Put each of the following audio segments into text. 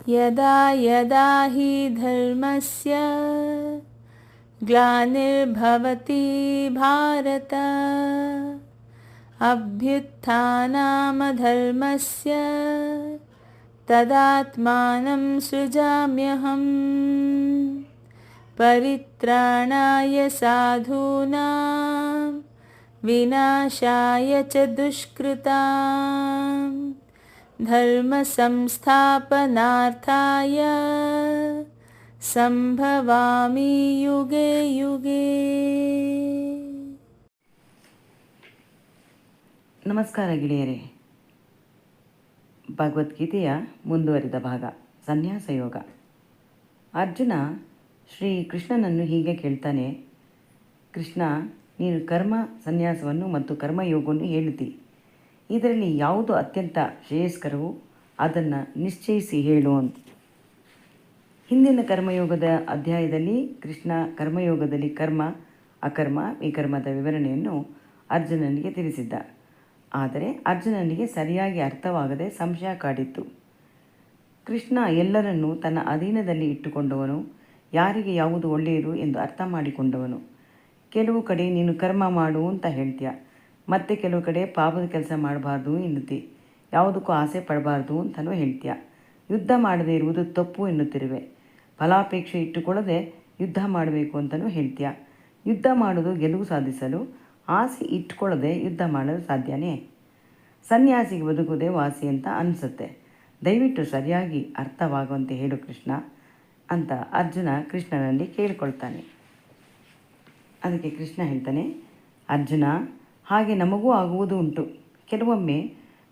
ಯದಾ ಯದಾ ಹಿ ಧರ್ಮಸ್ಯ ಗ್ಲಾನಿರ್ಭವತಿ ಭಾರತ ಅಭ್ಯುತ್ಥಾನಮಧರ್ಮಸ್ಯ ತದಾತ್ಮಾನಂ ಸೃಜಾಮ್ಯಹಂ ಪರಿತ್ರಾಣಾಯ ಸಾಧೂನಾಂ ವಿನಾಶಾಯ ಚ ದುಷ್ಕೃತಾಂ ಧರ್ಮ ಸಂಸ್ಥಾಪನಾರ್ಥಾಯ ಸಂಭವಾಮಿ ಯುಗೆ ಯುಗೆ. ನಮಸ್ಕಾರ ಗೆಳೆಯರೇ. ಭಗವದ್ಗೀತೆಯ ಮುಂದುವರಿದ ಭಾಗ ಸನ್ಯಾಸ ಯೋಗ. ಅರ್ಜುನ ಶ್ರೀ ಕೃಷ್ಣನನ್ನು ಹೀಗೆ ಕೇಳ್ತಾನೆ, ಕೃಷ್ಣ, ನೀನು ಕರ್ಮ ಸನ್ಯಾಸವನ್ನು ಮತ್ತು ಕರ್ಮಯೋಗವನ್ನು ಹೇಳುತ್ತಿ, ಇದರಲ್ಲಿ ಯಾವುದು ಅತ್ಯಂತ ಶ್ರೇಯಸ್ಕರವೋ ಅದನ್ನು ನಿಶ್ಚಯಿಸಿ ಹೇಳು ಅಂತ. ಹಿಂದಿನ ಕರ್ಮಯೋಗದ ಅಧ್ಯಾಯದಲ್ಲಿ ಕೃಷ್ಣ ಕರ್ಮಯೋಗದಲ್ಲಿ ಕರ್ಮ, ಅಕರ್ಮ, ವಿಕರ್ಮದ ವಿವರಣೆಯನ್ನು ಅರ್ಜುನನಿಗೆ ತಿಳಿಸಿದ್ದ. ಆದರೆ ಅರ್ಜುನನಿಗೆ ಸರಿಯಾಗಿ ಅರ್ಥವಾಗದೆ ಸಂಶಯ ಕಾಡಿತ್ತು. ಕೃಷ್ಣ ಎಲ್ಲರನ್ನೂ ತನ್ನ ಅಧೀನದಲ್ಲಿ ಇಟ್ಟುಕೊಂಡವನು, ಯಾರಿಗೆ ಯಾವುದು ಒಳ್ಳೆಯದು ಎಂದು ಅರ್ಥ ಮಾಡಿಕೊಂಡವನು. ಕೆಲವು ಕಡೆ ನೀನು ಕರ್ಮ ಮಾಡು ಅಂತ ಹೇಳ್ತೀಯ, ಮತ್ತು ಕೆಲವು ಕಡೆ ಪಾಪದ ಕೆಲಸ ಮಾಡಬಾರ್ದು ಎನ್ನುತ್ತಿ, ಯಾವುದಕ್ಕೂ ಆಸೆ ಪಡಬಾರ್ದು ಅಂತಲೂ ಹೇಳ್ತೀಯ. ಯುದ್ಧ ಮಾಡದೇ ಇರುವುದು ತಪ್ಪು ಎನ್ನುತ್ತಿರುವೆ. ಫಲಾಪೇಕ್ಷೆ ಇಟ್ಟುಕೊಳ್ಳದೆ ಯುದ್ಧ ಮಾಡಬೇಕು ಅಂತಲೂ ಹೇಳ್ತೀಯ. ಯುದ್ಧ ಮಾಡೋದು ಗೆಲುವು ಸಾಧಿಸಲು, ಆಸೆ ಇಟ್ಕೊಳ್ಳದೆ ಯುದ್ಧ ಮಾಡಲು ಸಾಧ್ಯನೇ? ಸನ್ಯಾಸಿಗೆ ಬದುಕುವುದೇ ವಾಸಿ ಅಂತ ಅನಿಸುತ್ತೆ. ದಯವಿಟ್ಟು ಸರಿಯಾಗಿ ಅರ್ಥವಾಗುವಂತೆ ಹೇಳು ಕೃಷ್ಣ ಅಂತ ಅರ್ಜುನ ಕೃಷ್ಣನಲ್ಲಿ ಕೇಳಿಕೊಳ್ತಾನೆ. ಅದಕ್ಕೆ ಕೃಷ್ಣ ಹೇಳ್ತಾನೆ, ಅರ್ಜುನ, ಹಾಗೆ ನಮಗೂ ಆಗುವುದು ಉಂಟು. ಕೆಲವೊಮ್ಮೆ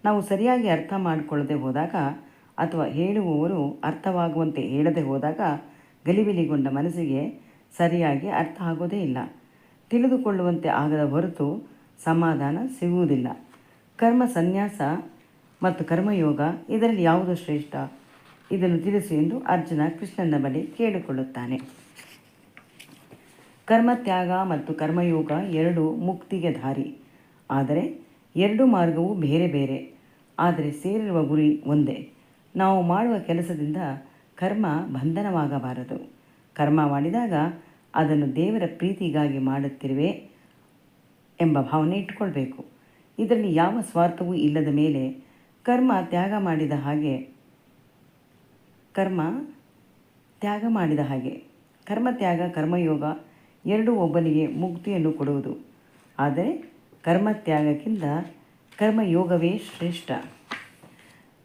ನಾವು ಸರಿಯಾಗಿ ಅರ್ಥ ಮಾಡಿಕೊಳ್ಳದೆ ಹೋದಾಗ ಅಥವಾ ಹೇಳುವವರು ಅರ್ಥವಾಗುವಂತೆ ಹೇಳದೆ ಹೋದಾಗ ಗಲಿಬಿಲಿಗೊಂಡ ಮನಸ್ಸಿಗೆ ಸರಿಯಾಗಿ ಅರ್ಥ ಆಗೋದೇ ಇಲ್ಲ. ತಿಳಿದುಕೊಳ್ಳುವಂತೆ ಆಗದ ಹೊರತು ಸಮಾಧಾನ ಸಿಗುವುದಿಲ್ಲ. ಕರ್ಮ ಸನ್ಯಾಸ ಮತ್ತು ಕರ್ಮಯೋಗ ಇದರಲ್ಲಿ ಯಾವುದು ಶ್ರೇಷ್ಠ, ಇದನ್ನು ತಿಳಿಸು ಎಂದು ಅರ್ಜುನ ಕೃಷ್ಣನ ಬಳಿ ಕೇಳಿಕೊಳ್ಳುತ್ತಾನೆ. ಕರ್ಮತ್ಯಾಗ ಮತ್ತು ಕರ್ಮಯೋಗ ಎರಡು ಮುಕ್ತಿಗೆ ದಾರಿ. ಆದರೆ ಎರಡು ಮಾರ್ಗವು ಬೇರೆ ಬೇರೆ, ಆದರೆ ಸೇರಿರುವ ಗುರಿ ಒಂದೇ. ನಾವು ಮಾಡುವ ಕೆಲಸದಿಂದ ಕರ್ಮ ಬಂಧನವಾಗಬಾರದು. ಕರ್ಮ ಮಾಡಿದಾಗ ಅದನ್ನು ದೇವರ ಪ್ರೀತಿಗಾಗಿ ಮಾಡುತ್ತಿರುವೆ ಎಂಬ ಭಾವನೆ ಇಟ್ಟುಕೊಳ್ಬೇಕು. ಇದರಲ್ಲಿ ಯಾವ ಸ್ವಾರ್ಥವೂ ಇಲ್ಲದ ಮೇಲೆ ಕರ್ಮ ತ್ಯಾಗ ಮಾಡಿದ ಹಾಗೆ ಕರ್ಮತ್ಯಾಗ ಕರ್ಮಯೋಗ ಎರಡೂ ಒಬ್ಬನಿಗೆ ಮುಕ್ತಿಯನ್ನು ಕೊಡುವುದು. ಆದರೆ ಕರ್ಮತ್ಯಾಗಕ್ಕಿಂತ ಕರ್ಮಯೋಗವೇ ಶ್ರೇಷ್ಠ.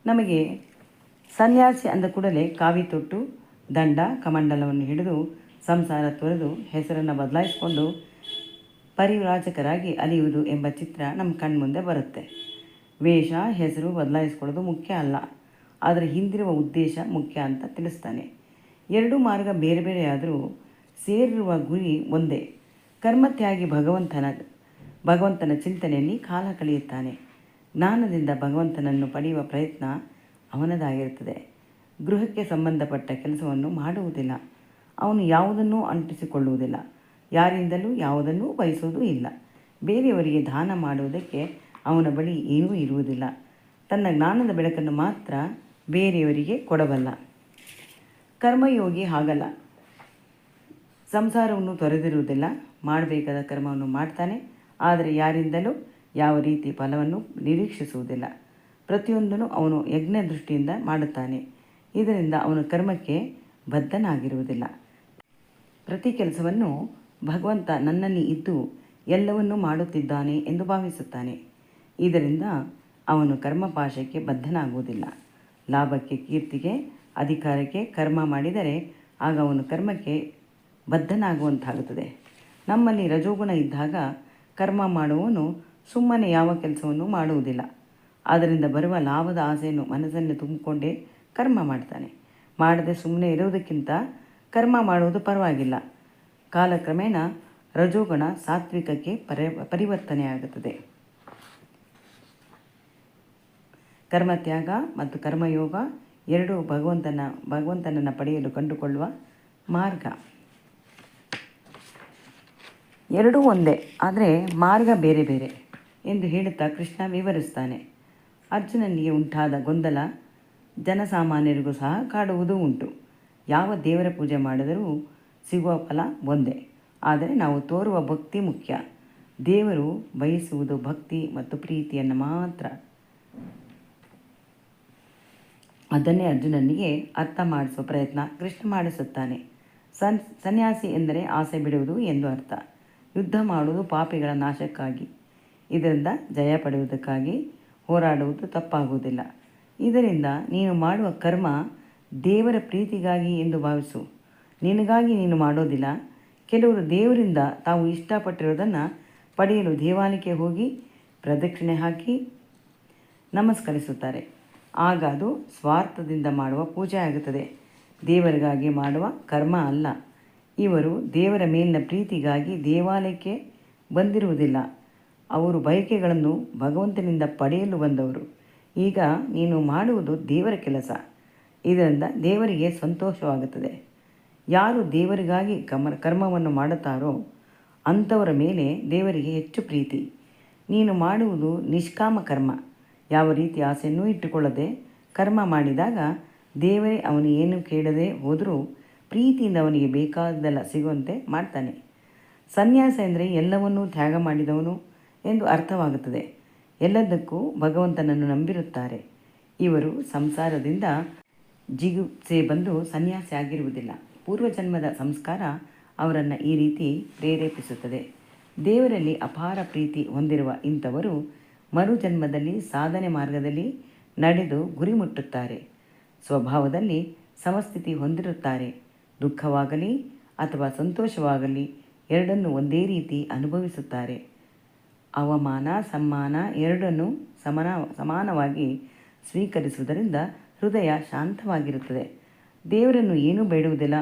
ನಮಗೆ ಸನ್ಯಾಸಿ ಅಂದ ಕೂಡಲೇ ಕಾವಿ ತೊಟ್ಟು ದಂಡ ಕಮಂಡಲವನ್ನು ಹಿಡಿದು ಸಂಸಾರ ತೊರೆದು ಹೆಸರನ್ನು ಬದಲಾಯಿಸಿಕೊಂಡು ಪರಿವ್ರಾಜಕರಾಗಿ ಅಲಿಯುವುದು ಎಂಬ ಚಿತ್ರ ನಮ್ಮ ಕಣ್ಮುಂದೆ ಬರುತ್ತೆ. ವೇಷ, ಹೆಸರು ಬದಲಾಯಿಸ್ಕೊಳ್ಳೋದು ಮುಖ್ಯ ಅಲ್ಲ, ಆದರೆ ಹಿಂದಿರುವ ಉದ್ದೇಶ ಮುಖ್ಯ ಅಂತ ತಿಳಿಸ್ತಾನೆ. ಎರಡೂ ಮಾರ್ಗ ಬೇರೆ ಬೇರೆಯಾದರೂ ಸೇರಿರುವ ಗುರಿ ಒಂದೇ. ಕರ್ಮತ್ಯಾಗಿ ಭಗವಂತನ ಚಿಂತನೆಯಲ್ಲಿ ಕಾಲ ಕಳೆಯುತ್ತಾನೆ. ಜ್ಞಾನದಿಂದ ಭಗವಂತನನ್ನು ಪಡೆಯುವ ಪ್ರಯತ್ನ ಅವನದಾಗಿರುತ್ತದೆ. ಗೃಹಕ್ಕೆ ಸಂಬಂಧಪಟ್ಟ ಕೆಲಸವನ್ನು ಮಾಡುವುದಿಲ್ಲ. ಅವನು ಯಾವುದನ್ನೂ ಅಂಟಿಸಿಕೊಳ್ಳುವುದಿಲ್ಲ. ಯಾರಿಂದಲೂ ಯಾವುದನ್ನೂ ಬಯಸುವುದೂ ಇಲ್ಲ. ಬೇರೆಯವರಿಗೆ ದಾನ ಮಾಡುವುದಕ್ಕೆ ಅವನ ಬಳಿ ಏನೂ ಇರುವುದಿಲ್ಲ. ತನ್ನ ಜ್ಞಾನದ ಬೆಳಕನ್ನು ಮಾತ್ರ ಬೇರೆಯವರಿಗೆ ಕೊಡಬಲ್ಲ. ಕರ್ಮಯೋಗಿ ಹಾಗಲ್ಲ. ಸಂಸಾರವನ್ನು ತೊರೆದಿರುವುದಿಲ್ಲ. ಮಾಡಬೇಕಾದ ಕರ್ಮವನ್ನು ಮಾಡ್ತಾನೆ, ಆದರೆ ಯಾರಿಂದಲೂ ಯಾವ ರೀತಿ ಫಲವನ್ನು ನಿರೀಕ್ಷಿಸುವುದಿಲ್ಲ. ಪ್ರತಿಯೊಂದನ್ನು ಅವನು ಯಜ್ಞ ದೃಷ್ಟಿಯಿಂದ ಮಾಡುತ್ತಾನೆ. ಇದರಿಂದ ಅವನು ಕರ್ಮಕ್ಕೆ ಬದ್ಧನಾಗಿರುವುದಿಲ್ಲ. ಪ್ರತಿ ಕೆಲಸವನ್ನು ಭಗವಂತ ನನ್ನಲ್ಲಿ ಇದ್ದು ಎಲ್ಲವನ್ನೂ ಮಾಡುತ್ತಿದ್ದಾನೆ ಎಂದು ಭಾವಿಸುತ್ತಾನೆ. ಇದರಿಂದ ಅವನು ಕರ್ಮಪಾಶಕ್ಕೆ ಬದ್ಧನಾಗುವುದಿಲ್ಲ. ಲಾಭಕ್ಕೆ, ಕೀರ್ತಿಗೆ, ಅಧಿಕಾರಕ್ಕೆ ಕರ್ಮ ಮಾಡಿದರೆ ಆಗ ಅವನು ಕರ್ಮಕ್ಕೆ ಬದ್ಧನಾಗುವಂತಾಗುತ್ತದೆ. ನಮ್ಮಲ್ಲಿ ರಜೋಗುಣ ಇದ್ದಾಗ ಕರ್ಮ ಮಾಡುವವನು ಸುಮ್ಮನೆ ಯಾವ ಕೆಲಸವನ್ನು ಮಾಡುವುದಿಲ್ಲ. ಅದರಿಂದ ಬರುವ ಲಾಭದ ಆಸೆಯನ್ನು ಮನಸ್ಸನ್ನು ತುಂಬಿಕೊಂಡೇ ಕರ್ಮ ಮಾಡ್ತಾನೆ. ಮಾಡದೆ ಸುಮ್ಮನೆ ಇರುವುದಕ್ಕಿಂತ ಕರ್ಮ ಮಾಡುವುದು ಪರವಾಗಿಲ್ಲ. ಕಾಲಕ್ರಮೇಣ ರಜೋಗುಣ ಸಾತ್ವಿಕಕ್ಕೆ ಪರಿವರ್ತನೆಯಾಗುತ್ತದೆ. ಕರ್ಮತ್ಯಾಗ ಮತ್ತು ಕರ್ಮಯೋಗ ಎರಡೂ ಭಗವಂತನನ್ನು ಪಡೆಯಲು ಕಂಡುಕೊಳ್ಳುವ ಮಾರ್ಗ. ಎರಡೂ ಒಂದೇ, ಆದರೆ ಮಾರ್ಗ ಬೇರೆ ಬೇರೆ ಎಂದು ಹೇಳುತ್ತಾ ಕೃಷ್ಣ ವಿವರಿಸ್ತಾನೆ. ಅರ್ಜುನನಿಗೆ ಉಂಟಾದ ಗೊಂದಲ ಜನಸಾಮಾನ್ಯರಿಗೂ ಸಹ ಕಾಡುವುದೂ ಉಂಟು. ಯಾವ ದೇವರ ಪೂಜೆ ಮಾಡಿದರೂ ಸಿಗುವ ಫಲ ಒಂದೇ, ಆದರೆ ನಾವು ತೋರುವ ಭಕ್ತಿ ಮುಖ್ಯ. ದೇವರು ಬಯಸುವುದು ಭಕ್ತಿ ಮತ್ತು ಪ್ರೀತಿಯನ್ನು ಮಾತ್ರ. ಅದನ್ನೇ ಅರ್ಜುನನಿಗೆ ಅರ್ಥ ಮಾಡಿಸುವ ಪ್ರಯತ್ನ ಕೃಷ್ಣ ಮಾಡಿಸುತ್ತಾನೆ. ಸನ್ಯಾಸಿ ಎಂದರೆ ಆಸೆ ಬಿಡುವುದು ಎಂದು ಅರ್ಥ. ಯುದ್ಧ ಮಾಡುವುದು ಪಾಪಿಗಳ ನಾಶಕ್ಕಾಗಿ, ಇದರಿಂದ ಜಯ ಪಡೆಯುವುದಕ್ಕಾಗಿ ಹೋರಾಡುವುದು ತಪ್ಪಾಗುವುದಿಲ್ಲ. ಇದರಿಂದ ನೀನು ಮಾಡುವ ಕರ್ಮ ದೇವರ ಪ್ರೀತಿಗಾಗಿ ಎಂದು ಭಾವಿಸು. ನಿನಗಾಗಿ ನೀನು ಮಾಡೋದಿಲ್ಲ. ಕೆಲವರು ದೇವರಿಂದ ತಾವು ಇಷ್ಟಪಟ್ಟಿರೋದನ್ನು ಪಡೆಯಲು ದೇವಾಲಯಕ್ಕೆ ಹೋಗಿ ಪ್ರದಕ್ಷಿಣೆ ಹಾಕಿ ನಮಸ್ಕರಿಸುತ್ತಾರೆ. ಆಗ ಅದು ಸ್ವಾರ್ಥದಿಂದ ಮಾಡುವ ಪೂಜೆ ಆಗುತ್ತದೆ, ದೇವರಿಗಾಗಿ ಮಾಡುವ ಕರ್ಮ ಅಲ್ಲ. ಇವರು ದೇವರ ಮೇಲಿನ ಪ್ರೀತಿಗಾಗಿ ದೇವಾಲಯಕ್ಕೆ ಬಂದಿರುವುದಿಲ್ಲ. ಅವರು ಬಯಕೆಗಳನ್ನು ಭಗವಂತನಿಂದ ಪಡೆಯಲು ಬಂದವರು. ಈಗ ನೀನು ಮಾಡುವುದು ದೇವರ ಕೆಲಸ, ಇದರಿಂದ ದೇವರಿಗೆ ಸಂತೋಷವಾಗುತ್ತದೆ. ಯಾರು ದೇವರಿಗಾಗಿ ಕರ್ಮವನ್ನು ಮಾಡುತ್ತಾರೋ ಅಂಥವರ ಮೇಲೆ ದೇವರಿಗೆ ಹೆಚ್ಚು ಪ್ರೀತಿ. ನೀನು ಮಾಡುವುದು ನಿಷ್ಕಾಮ ಕರ್ಮ. ಯಾವ ರೀತಿ ಆಸೆಯನ್ನೂ ಇಟ್ಟುಕೊಳ್ಳದೆ ಕರ್ಮ ಮಾಡಿದಾಗ ದೇವರೇ ಅವನು ಏನು ಕೇಳದೆ ಹೋದರೂ ಪ್ರೀತಿಯಿಂದ ಅವನಿಗೆ ಬೇಕಾದೆಲ್ಲ ಸಿಗುವಂತೆ ಮಾಡ್ತಾನೆ. ಸನ್ಯಾಸ ಎಂದರೆ ಎಲ್ಲವನ್ನೂ ತ್ಯಾಗ ಮಾಡಿದವನು ಎಂದು ಅರ್ಥವಾಗುತ್ತದೆ. ಎಲ್ಲದಕ್ಕೂ ಭಗವಂತನನ್ನು ನಂಬಿರುತ್ತಾರೆ. ಇವರು ಸಂಸಾರದಿಂದ ಜಿಗುಪ್ಸೆ ಬಂದು ಸನ್ಯಾಸಿ ಆಗಿರುವುದಿಲ್ಲ. ಪೂರ್ವಜನ್ಮದ ಸಂಸ್ಕಾರ ಅವರನ್ನು ಈ ರೀತಿ ಪ್ರೇರೇಪಿಸುತ್ತದೆ. ದೇವರಲ್ಲಿ ಅಪಾರ ಪ್ರೀತಿ ಹೊಂದಿರುವ ಇಂಥವರು ಮರುಜನ್ಮದಲ್ಲಿ ಸಾಧನೆ ಮಾರ್ಗದಲ್ಲಿ ನಡೆದು ಗುರಿ ಮುಟ್ಟುತ್ತಾರೆ. ಸ್ವಭಾವದಲ್ಲಿ ಸಮಸ್ಥಿತಿ ಹೊಂದಿರುತ್ತಾರೆ. ದುಃಖವಾಗಲಿ ಅಥವಾ ಸಂತೋಷವಾಗಲಿ ಎರಡನ್ನೂ ಒಂದೇ ರೀತಿ ಅನುಭವಿಸುತ್ತಾರೆ. ಅವಮಾನ ಸಮ್ಮಾನ ಎರಡನ್ನೂ ಸಮಾನವಾಗಿ ಸ್ವೀಕರಿಸುವುದರಿಂದ ಹೃದಯ ಶಾಂತವಾಗಿರುತ್ತದೆ. ದೇವರನ್ನು ಏನೂ ಬೇಡುವುದಿಲ್ಲ.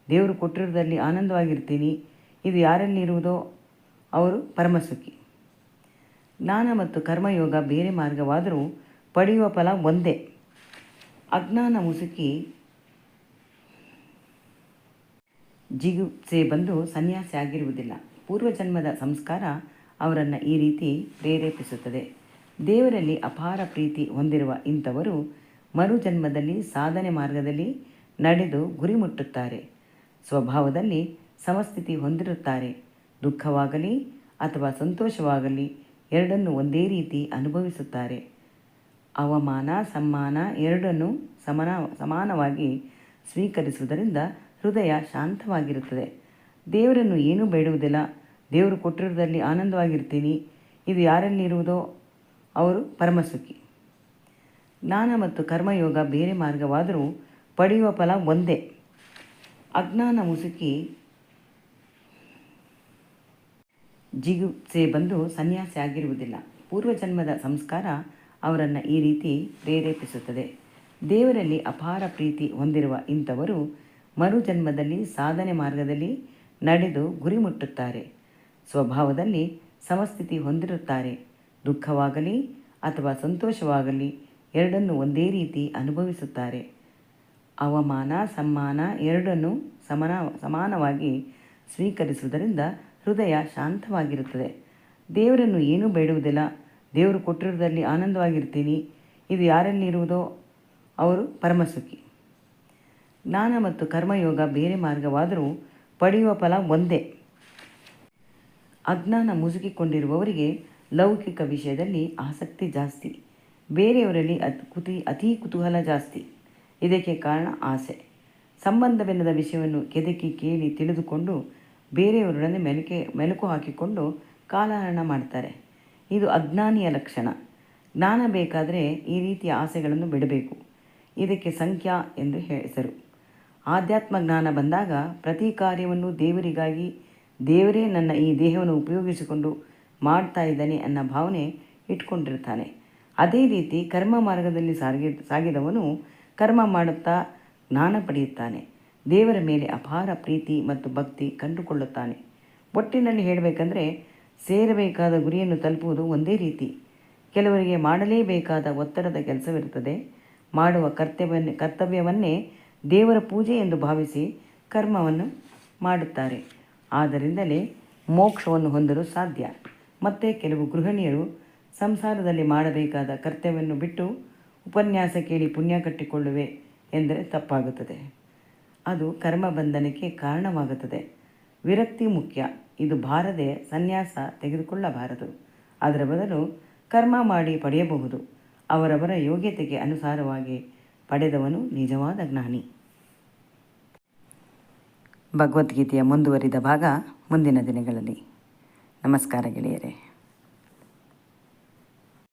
ದೇವರು ಕೊಟ್ಟಿರುವುದರಲ್ಲಿ ಆನಂದವಾಗಿರ್ತೀನಿ. ಇದು ಯಾರಲ್ಲಿರುವುದೋ ಅವರು ಪರಮಸುಖಿ. ಜ್ಞಾನ ಮತ್ತು ಕರ್ಮಯೋಗ ಬೇರೆ ಮಾರ್ಗವಾದರೂ ಪಡೆಯುವ ಫಲ ಒಂದೇ. ಅಜ್ಞಾನ ಮುಸುಕಿ ಜಿಗುಪ್ಸೆ ಬಂದು ಸನ್ಯಾಸಿ ಆಗಿರುವುದಿಲ್ಲ. ಪೂರ್ವಜನ್ಮದ ಸಂಸ್ಕಾರ ಅವರನ್ನು ಈ ರೀತಿ ಪ್ರೇರೇಪಿಸುತ್ತದೆ. ದೇವರಲ್ಲಿ ಅಪಾರ ಪ್ರೀತಿ ಹೊಂದಿರುವ ಇಂಥವರು ಮರುಜನ್ಮದಲ್ಲಿ ಸಾಧನೆ ಮಾರ್ಗದಲ್ಲಿ ನಡೆದು ಗುರಿ ಮುಟ್ಟುತ್ತಾರೆ. ಸ್ವಭಾವದಲ್ಲಿ ಸಮಸ್ಥಿತಿ ಹೊಂದಿರುತ್ತಾರೆ. ದುಃಖವಾಗಲಿ ಅಥವಾ ಸಂತೋಷವಾಗಲಿ ಎರಡನ್ನೂ ಒಂದೇ ರೀತಿ ಅನುಭವಿಸುತ್ತಾರೆ. ಅವಮಾನ ಸಮ್ಮಾನ ಎರಡನ್ನೂ ಸಮಾನವಾಗಿ ಸ್ವೀಕರಿಸುವುದರಿಂದ ಹೃದಯ ಶಾಂತವಾಗಿರುತ್ತದೆ. ದೇವರನ್ನು ಏನೂ ಬೇಡುವುದಿಲ್ಲ. ದೇವರು ಕೊಟ್ಟಿರುವುದರಲ್ಲಿ ಆನಂದವಾಗಿರ್ತೀನಿ. ಇದು ಯಾರಲ್ಲಿರುವುದೋ ಅವರು ಪರಮಸುಖಿ. ಜ್ಞಾನ ಮತ್ತು ಕರ್ಮಯೋಗ ಬೇರೆ ಮಾರ್ಗವಾದರೂ ಪಡೆಯುವ ಫಲ ಒಂದೇ. ಅಜ್ಞಾನ ಮುಸುಕಿ ಜಿಗುಪ್ಸೆ ಬಂದು ಸನ್ಯಾಸಿ ಆಗಿರುವುದಿಲ್ಲ. ಪೂರ್ವಜನ್ಮದ ಸಂಸ್ಕಾರ ಅವರನ್ನು ಈ ರೀತಿ ಪ್ರೇರೇಪಿಸುತ್ತದೆ. ದೇವರಲ್ಲಿ ಅಪಾರ ಪ್ರೀತಿ ಹೊಂದಿರುವ ಇಂಥವರು ಮರುಜನ್ಮದಲ್ಲಿ ಸಾಧನೆ ಮಾರ್ಗದಲ್ಲಿ ನಡೆದು ಗುರಿ ಮುಟ್ಟುತ್ತಾರೆ. ಸ್ವಭಾವದಲ್ಲಿ ಸಮಸ್ಥಿತಿ ಹೊಂದಿರುತ್ತಾರೆ. ದುಃಖವಾಗಲಿ ಅಥವಾ ಸಂತೋಷವಾಗಲಿ ಎರಡನ್ನೂ ಒಂದೇ ರೀತಿ ಅನುಭವಿಸುತ್ತಾರೆ. ಅವಮಾನ ಸಮ್ಮಾನ ಎರಡನ್ನೂ ಸಮಾನವಾಗಿ ಸ್ವೀಕರಿಸುವುದರಿಂದ ಹೃದಯ ಶಾಂತವಾಗಿರುತ್ತದೆ. ದೇವರನ್ನು ಏನೂ ಬೇಡುವುದಿಲ್ಲ. ದೇವರು ಕೊಟ್ಟಿರುವುದರಲ್ಲಿ ಆನಂದವಾಗಿರ್ತೀನಿ. ಇದು ಯಾರಲ್ಲಿರುವುದೋ ಅವರು ಪರಮಸುಖಿ. ಜ್ಞಾನ ಮತ್ತು ಕರ್ಮಯೋಗ ಬೇರೆ ಮಾರ್ಗವಾದರೂ ಪಡೆಯುವ ಫಲ ಒಂದೇ. ಅಜ್ಞಾನ ಮುಸುಕಿಕೊಂಡಿರುವವರಿಗೆ ಲೌಕಿಕ ವಿಷಯದಲ್ಲಿ ಆಸಕ್ತಿ ಜಾಸ್ತಿ. ಬೇರೆಯವರಲ್ಲಿ ಅತಿ ಕುತೂಹಲ ಜಾಸ್ತಿ. ಇದಕ್ಕೆ ಕಾರಣ ಆಸೆ. ಸಂಬಂಧವಿಲ್ಲದ ವಿಷಯವನ್ನು ಕೆದಕಿ ಕೇಳಿ ತಿಳಿದುಕೊಂಡು ಬೇರೆಯವರೊಡನೆ ಮೆಲುಕು ಹಾಕಿಕೊಂಡು ಕಾಲಹರಣ ಮಾಡ್ತಾರೆ. ಇದು ಅಜ್ಞಾನಿಯ ಲಕ್ಷಣ. ಜ್ಞಾನ ಬೇಕಾದರೆ ಈ ರೀತಿಯ ಆಸೆಗಳನ್ನು ಬಿಡಬೇಕು. ಇದಕ್ಕೆ ಸಂಖ್ಯಾ ಎಂದು ಹೆಸರು. ಆಧ್ಯಾತ್ಮ ಜ್ಞಾನ ಬಂದಾಗ ಪ್ರತಿ ಕಾರ್ಯವನ್ನು ದೇವರಿಗಾಗಿ, ದೇವರೇ ನನ್ನ ಈ ದೇಹವನ್ನು ಉಪಯೋಗಿಸಿಕೊಂಡು ಮಾಡ್ತಾ ಇದ್ದಾನೆ ಅನ್ನೋ ಭಾವನೆ ಇಟ್ಕೊಂಡಿರ್ತಾನೆ. ಅದೇ ರೀತಿ ಕರ್ಮ ಮಾರ್ಗದಲ್ಲಿ ಸಾಗಿದವನು ಕರ್ಮ ಮಾಡುತ್ತಾ ಜ್ಞಾನ ಪಡೆಯುತ್ತಾನೆ. ದೇವರ ಮೇಲೆ ಅಪಾರ ಪ್ರೀತಿ ಮತ್ತು ಭಕ್ತಿ ಕಂಡುಕೊಳ್ಳುತ್ತಾನೆ. ಒಟ್ಟಿನಲ್ಲಿ ಹೇಳಬೇಕಂದ್ರೆ ಸೇರಬೇಕಾದ ಗುರಿಯನ್ನು ತಲುಪುವುದು ಒಂದೇ ರೀತಿ. ಕೆಲವರಿಗೆ ಮಾಡಲೇಬೇಕಾದ ಒತ್ತಡದ ಕೆಲಸವಿರುತ್ತದೆ. ಮಾಡುವ ಕರ್ತವ್ಯವನ್ನೇ ದೇವರ ಪೂಜೆ ಎಂದು ಭಾವಿಸಿ ಕರ್ಮವನ್ನು ಮಾಡುತ್ತಾರೆ. ಆದ್ದರಿಂದಲೇ ಮೋಕ್ಷವನ್ನು ಹೊಂದಲು ಸಾಧ್ಯ. ಮತ್ತು ಕೆಲವು ಗೃಹಿಣಿಯರು ಸಂಸಾರದಲ್ಲಿ ಮಾಡಬೇಕಾದ ಕರ್ತವ್ಯವನ್ನು ಬಿಟ್ಟು ಉಪನ್ಯಾಸ ಕೇಳಿ ಪುಣ್ಯ ಕಟ್ಟಿಕೊಳ್ಳುವೆ ಎಂದರೆ ತಪ್ಪಾಗುತ್ತದೆ. ಅದು ಕರ್ಮ ಬಂಧನಕ್ಕೆ ಕಾರಣವಾಗುತ್ತದೆ. ವಿರಕ್ತಿ ಮುಖ್ಯ. ಇದು ಬಾರದೆ ಸನ್ಯಾಸ ತೆಗೆದುಕೊಳ್ಳಬಾರದು. ಅದರ ಬದಲು ಕರ್ಮ ಮಾಡಿ ಪಡೆಯಬಹುದು. ಅವರವರ ಯೋಗ್ಯತೆಗೆ ಅನುಸಾರವಾಗಿ ಪಡೆದವನು ನಿಜವಾದ ಜ್ಞಾನಿ. ಭಗವದ್ಗೀತೆಯ ಮುಂದುವರಿದ ಭಾಗ ಮುಂದಿನ ದಿನಗಳಲ್ಲಿ. ನಮಸ್ಕಾರ ಗೆಳೆಯರೇ.